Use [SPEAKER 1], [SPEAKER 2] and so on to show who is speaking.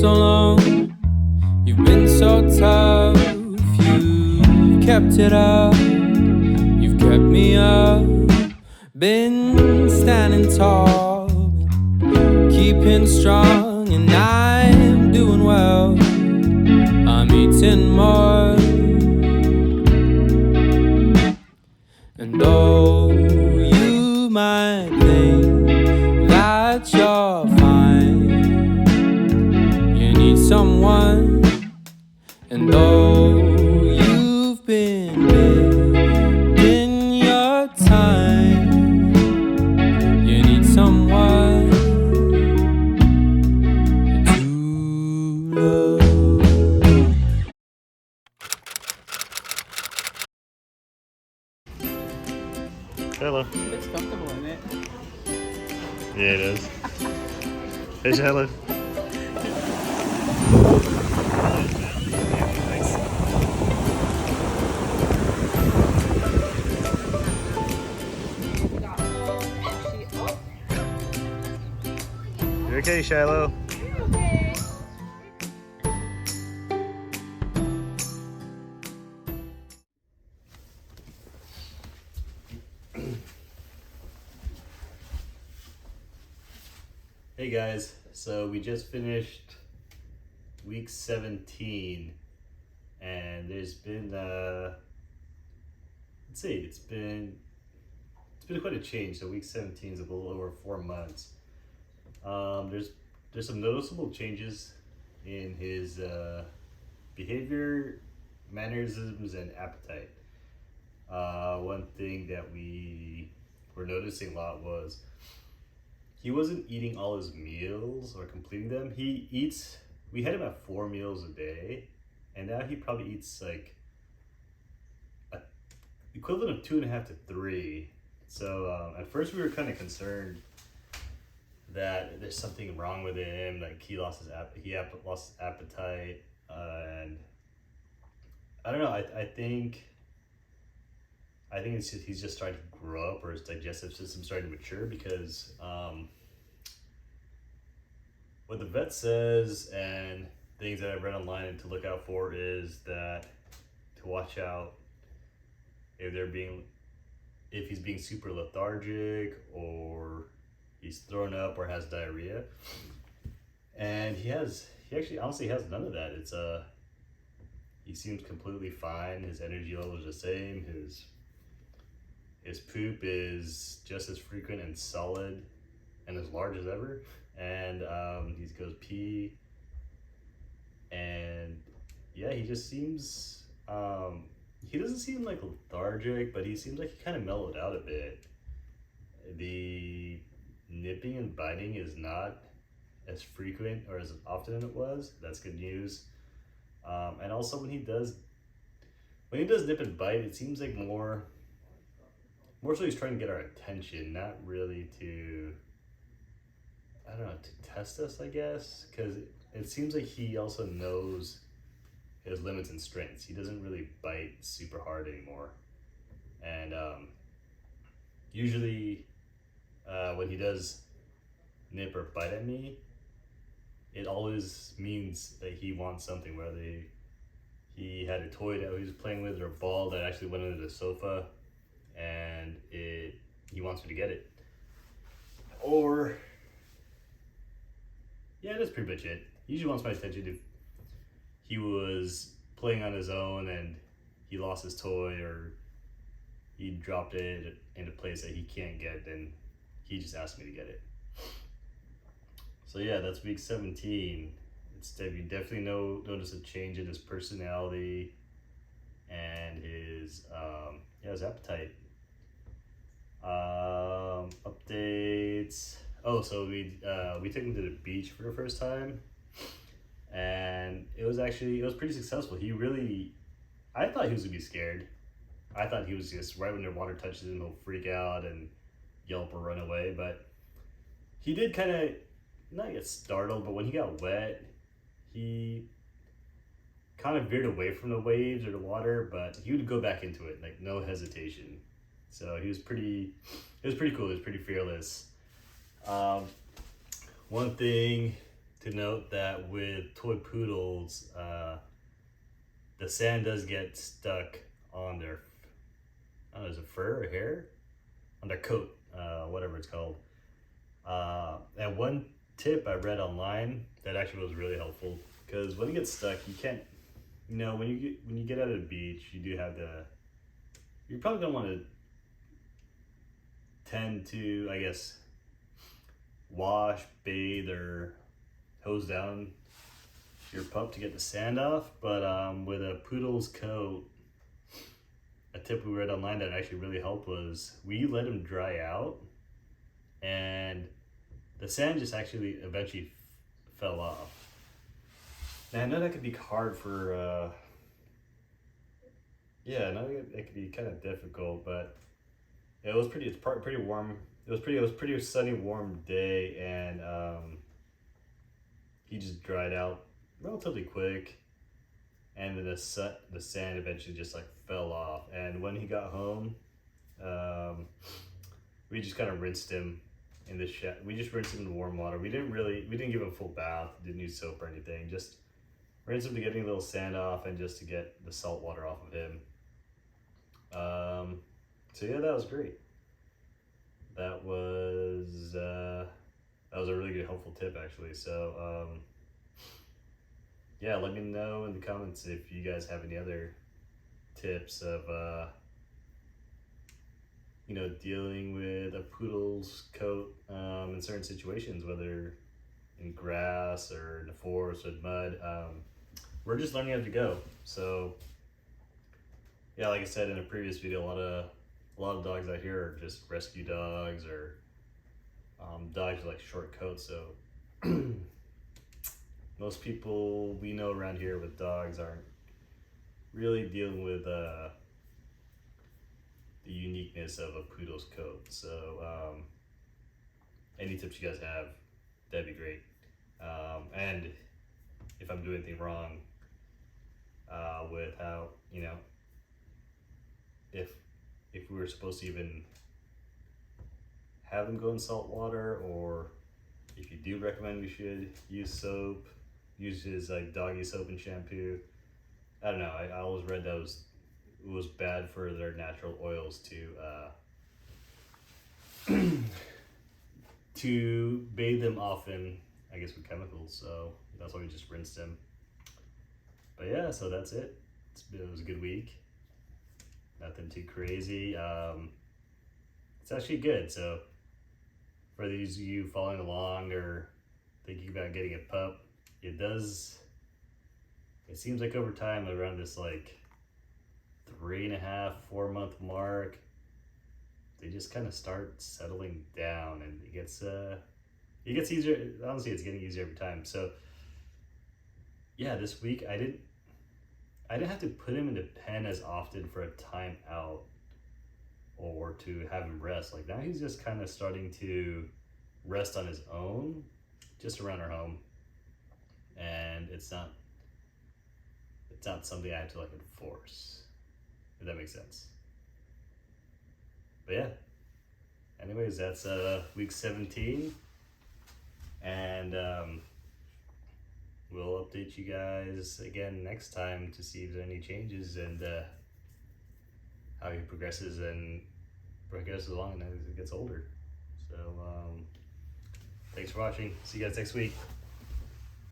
[SPEAKER 1] so long, you've been so tough. You've kept it up, you've kept me up. Been standing tall, keeping strong, and I'm doing well. I'm eating more, and oh, you might think that you're fine. You need someone, and oh, you've been in your time. You need someone to love.
[SPEAKER 2] Hello.
[SPEAKER 3] It's comfortable, isn't it?
[SPEAKER 2] Yeah, it is. Hey, Shiloh. You okay, Shiloh? Hey guys, so we just finished week 17 and there's been let's see, it's been quite a change. So week 17 is a little over 4 months. There's some noticeable changes in his behavior, mannerisms, and appetite. One thing that we were noticing a lot was he wasn't eating all his meals or completing them. We had him at 4 meals a day, and now he probably eats like a equivalent of 2.5 to 3. So at first we were kind of concerned that there's something wrong with him, like he lost his appetite, and I don't know. I think he's just starting to grow up, or his digestive system starting to mature, because what the vet says and things that I've read online and to look out for is that to watch out if he's being super lethargic, or he's thrown up, or has diarrhea. And he actually honestly has none of that. He seems completely fine. His energy level is the same. His poop is just as frequent and solid and as large as ever. And he goes pee. And yeah, he just seems, he doesn't seem like lethargic, but he seems like he kind of mellowed out a bit. The nipping and biting is not as frequent or as often as it was. That's good news. And also when he does nip and bite, it seems like more so he's trying to get our attention, not really to, I don't know, to test us, I guess, because it seems like he also knows his limits and strengths. He doesn't really bite super hard anymore. And usually when he does nip or bite at me, it always means that he wants something, whether he had a toy that he was playing with or a ball that actually went under the sofa, and he wants me to get it. Or yeah, that's pretty much it. He usually wants my attention if he was playing on his own and he lost his toy, or he dropped it in a place that he can't get, then he just asked me to get it. So yeah, that's week 17. You definitely notice a change in his personality and his appetite. Updates. Oh, so we took him to the beach for the first time, and it was pretty successful. I thought he was gonna be scared. I thought he was just, right when the water touches him, he'll freak out and yelp or run away. But he did kind of not get startled, but when he got wet, he kind of veered away from the waves or the water, but he would go back into it, like no hesitation. So it was pretty cool. He was pretty fearless. One thing to note that with toy poodles, the sand does get stuck on their, I don't know, is it fur or hair? On their coat, whatever it's called. And one tip I read online that actually was really helpful, because when it gets stuck, you can't, when you get out of the beach, you do have you're probably gonna want to tend to, I guess, wash, bathe, or hose down your pup to get the sand off. But with a poodle's coat, a tip we read online that actually really helped was we let him dry out, and the sand just actually eventually fell off. Now I know that could be hard for, I know it could be kind of difficult, but it was pretty warm. It was pretty sunny, warm day, and he just dried out relatively quick, and then the sand eventually just like fell off. And when he got home, we just kind of rinsed him in the shed. We just rinsed him in warm water. We didn't give him a full bath. Didn't use soap or anything. Just rinse him to get any little sand off and just to get the salt water off of him. So yeah, that was great. That was a really good, helpful tip actually. So yeah, let me know in the comments if you guys have any other tips of dealing with a poodle's coat in certain situations, whether in grass or in the forest with mud. We're just learning as we go. So yeah, like I said in a previous video, a lot of dogs out here are just rescue dogs, or dogs with like short coats. So most people we know around here with dogs aren't really dealing with the uniqueness of a poodle's coat. So any tips you guys have, that'd be great. And if I'm doing anything wrong with how, if we were supposed to even have them go in salt water, or if you do recommend we should use soap, use his like doggy soap and shampoo. I don't know. I always read that it was bad for their natural oils to bathe them often, I guess, with chemicals. So that's why we just rinsed them. But yeah, so that's it. It was a good week. Nothing too crazy. It's actually good. So for these of you following along or thinking about getting a pup, it seems like over time, around this like 3.5, 4 month mark, they just kind of start settling down, and it gets easier. Honestly, it's getting easier every time. So yeah, this week I didn't have to put him in the pen as often for a time out or to have him rest. Like now he's just kind of starting to rest on his own just around our home, and it's not something I have to like enforce, if that makes sense. But yeah, anyways, that's week 17, and we'll update you guys again next time to see if there's any changes and how he progresses along as he gets older. So thanks for watching. See you guys next week.